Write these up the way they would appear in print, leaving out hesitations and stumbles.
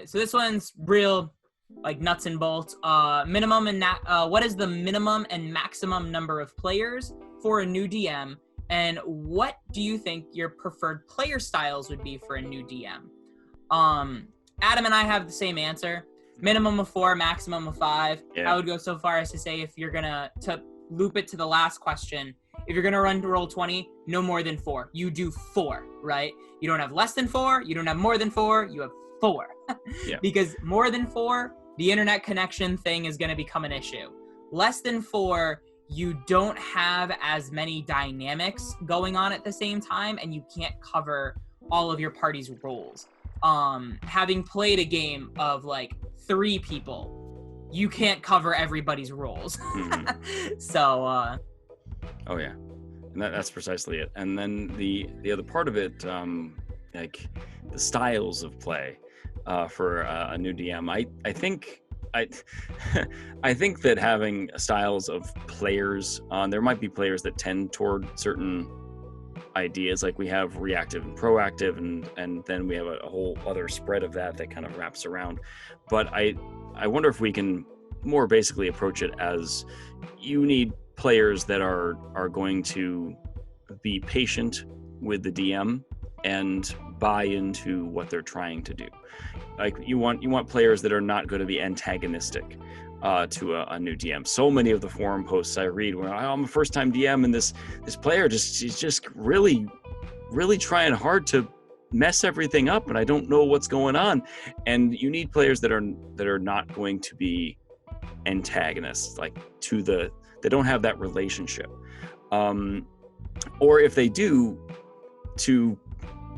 So this one's real, like nuts and bolts. What is the minimum and maximum number of players for a new DM? And what do you think your preferred player styles would be for a new DM? Adam and I have the same answer. Minimum of 4, maximum of 5. Yeah. I would go so far as to say, if you're gonna loop it to the last question, if you're gonna run Roll20, no more than 4. You do 4, right? You don't have less than 4. You don't have more than 4. You have 4. Yeah. Because more than 4, the internet connection thing is gonna become an issue. Less than 4, you don't have as many dynamics going on at the same time, and you can't cover all of your party's roles. Having played a game of like 3 people, you can't cover everybody's roles. Mm-hmm. So, oh yeah, and that's precisely it. And then the other part of it, like the styles of play for a new DM. I think I think that having styles of players, there might be players that tend toward certain ideas, like we have reactive and proactive, and then we have a whole other spread of that kind of wraps around. But I wonder if we can more basically approach it as you need players that are going to be patient with the DM and buy into what they're trying to do. Like you want players that are not going to be antagonistic to a new DM. So many of the forum posts I read where I'm a first-time DM and this player is just really trying hard to mess everything up, and I don't know what's going on. And you need players that are not going to be antagonists, like they don't have that relationship, or if they do, to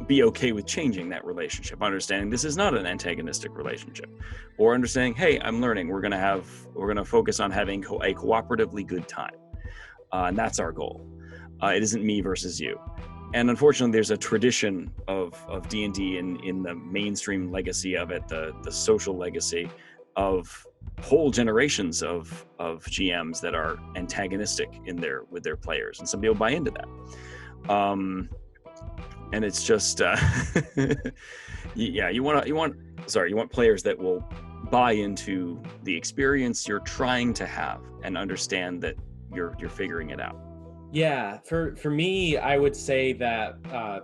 be okay with changing that relationship, understanding this is not an antagonistic relationship, or understanding, hey, I'm learning, we're gonna focus on having a cooperatively good time, and that's our goal. It isn't me versus you. And unfortunately, there's a tradition of D&D in the mainstream legacy of it, the social legacy of whole generations of GMs that are antagonistic with their players, and some people buy into that. And it's just, yeah, you want players that will buy into the experience you're trying to have and understand that you're figuring it out. Yeah, for me, I would say that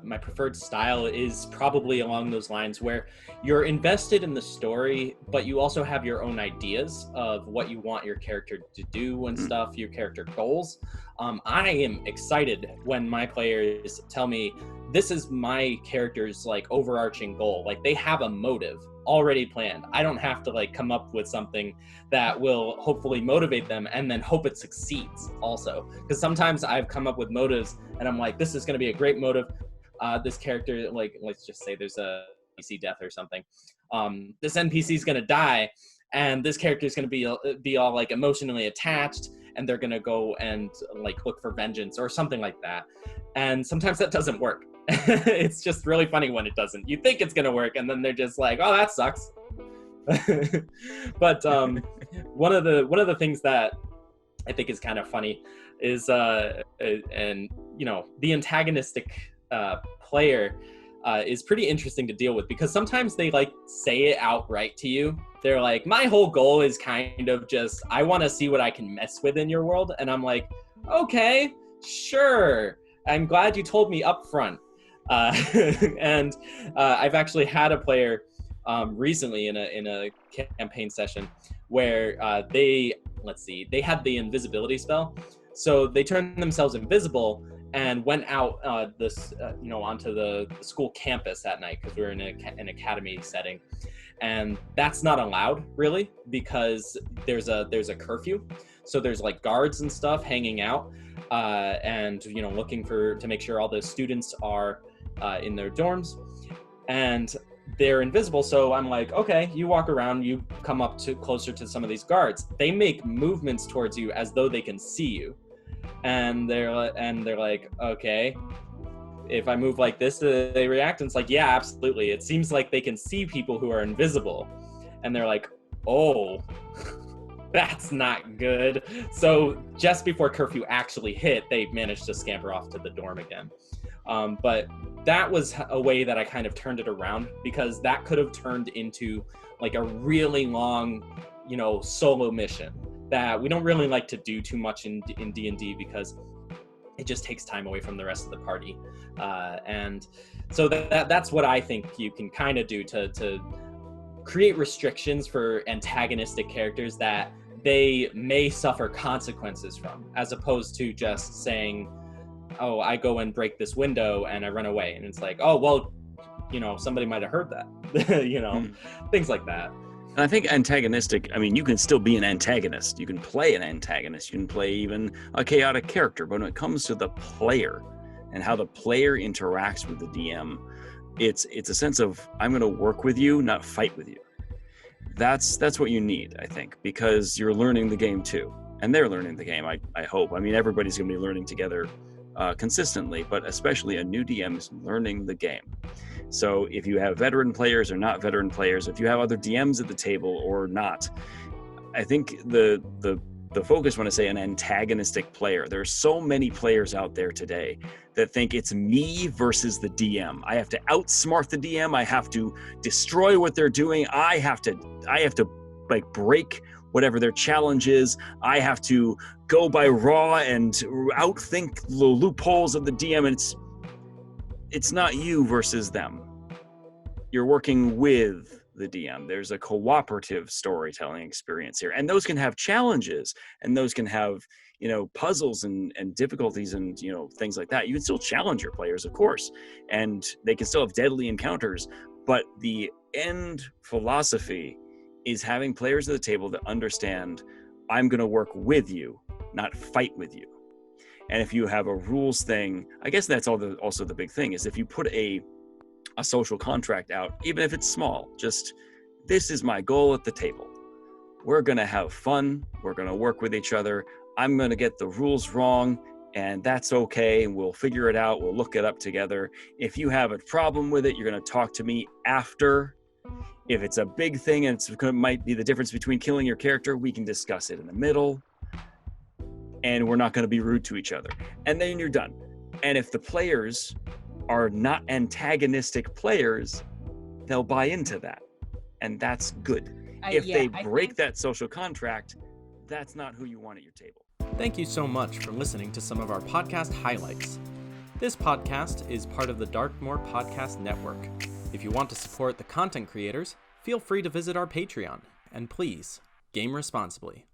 my preferred style is probably along those lines, where you're invested in the story, but you also have your own ideas of what you want your character to do and stuff, your character goals. I am excited when my players tell me this is my character's like overarching goal. Like they have a motive already planned. I don't have to like come up with something that will hopefully motivate them and then hope it succeeds also. Because sometimes I've come up with motives and I'm like, this is going to be a great motive. This character, like, let's just say there's a NPC death or something. This NPC is going to die, and this character is going to be all like emotionally attached, and they're going to go and like look for vengeance or something like that. And sometimes that doesn't work. It's just really funny when it doesn't. You think it's going to work, and then they're just like, oh, that sucks. But one of the things that I think is kind of funny is and you know, the antagonistic player is pretty interesting to deal with, because sometimes they like say it outright to you. They're like, my whole goal is kind of just, I want to see what I can mess with in your world. And I'm like, okay, sure. I'm glad you told me up front. And I've actually had a player recently in a campaign session where they had the invisibility spell. So they turned themselves invisible and went out onto the school campus that night, because we were in an academy setting. And that's not allowed really, because there's a curfew. So there's like guards and stuff hanging out, and you know, looking to make sure all the students are in their dorms, and they're invisible. So I'm like, okay, you walk around, you come up closer to some of these guards. They make movements towards you as though they can see you, and they're like, okay, if I move like this, do they react? And it's like, yeah, absolutely. It seems like they can see people who are invisible, and they're like, oh. That's not good. So just before curfew actually hit, they managed to scamper off to the dorm again. But that was a way that I kind of turned it around, because that could have turned into like a really long, solo mission that we don't really like to do too much in D&D, because it just takes time away from the rest of the party. And so that's what I think you can kind of do to create restrictions for antagonistic characters that they may suffer consequences from, as opposed to just saying, oh, I go and break this window and I run away. And it's like, oh, well, somebody might have heard that, things like that. And I think antagonistic, you can still be an antagonist. You can play an antagonist. You can play even a chaotic character. But when it comes to the player and how the player interacts with the DM, it's a sense of, I'm going to work with you, not fight with you. That's what you need, I think, because you're learning the game too. And they're learning the game, I hope. Everybody's going to be learning together consistently, but especially a new DM is learning the game. So if you have veteran players or not veteran players, if you have other DMs at the table or not, I think the focus when I say an antagonistic player, there are so many players out there today that think it's me versus the DM. I have to outsmart the DM. I have to destroy what they're doing. I have to like break whatever their challenge is. I have to go by raw and outthink the loopholes of the DM. And it's not you versus them. You're working with the DM. There's a cooperative storytelling experience here. And those can have challenges, and those can have, puzzles and difficulties and, things like that. You can still challenge your players, of course, and they can still have deadly encounters. But the end philosophy is having players at the table that understand, I'm going to work with you, not fight with you. And if you have a rules thing, I guess that's also the big thing, is if you put a social contract out, even if it's small, just, this is my goal at the table. We're going to have fun. We're going to work with each other. I'm going to get the rules wrong, and that's okay. And we'll figure it out. We'll look it up together. If you have a problem with it, you're going to talk to me after. If it's a big thing and it might be the difference between killing your character, we can discuss it in the middle. And we're not going to be rude to each other. And then you're done. And if the players are not antagonistic players, they'll buy into that. And that's good. If they break that social contract, that's not who you want at your table. Thank you so much for listening to some of our podcast highlights. This podcast is part of the Darkmoor Podcast Network. If you want to support the content creators, feel free to visit our Patreon. And please, game responsibly.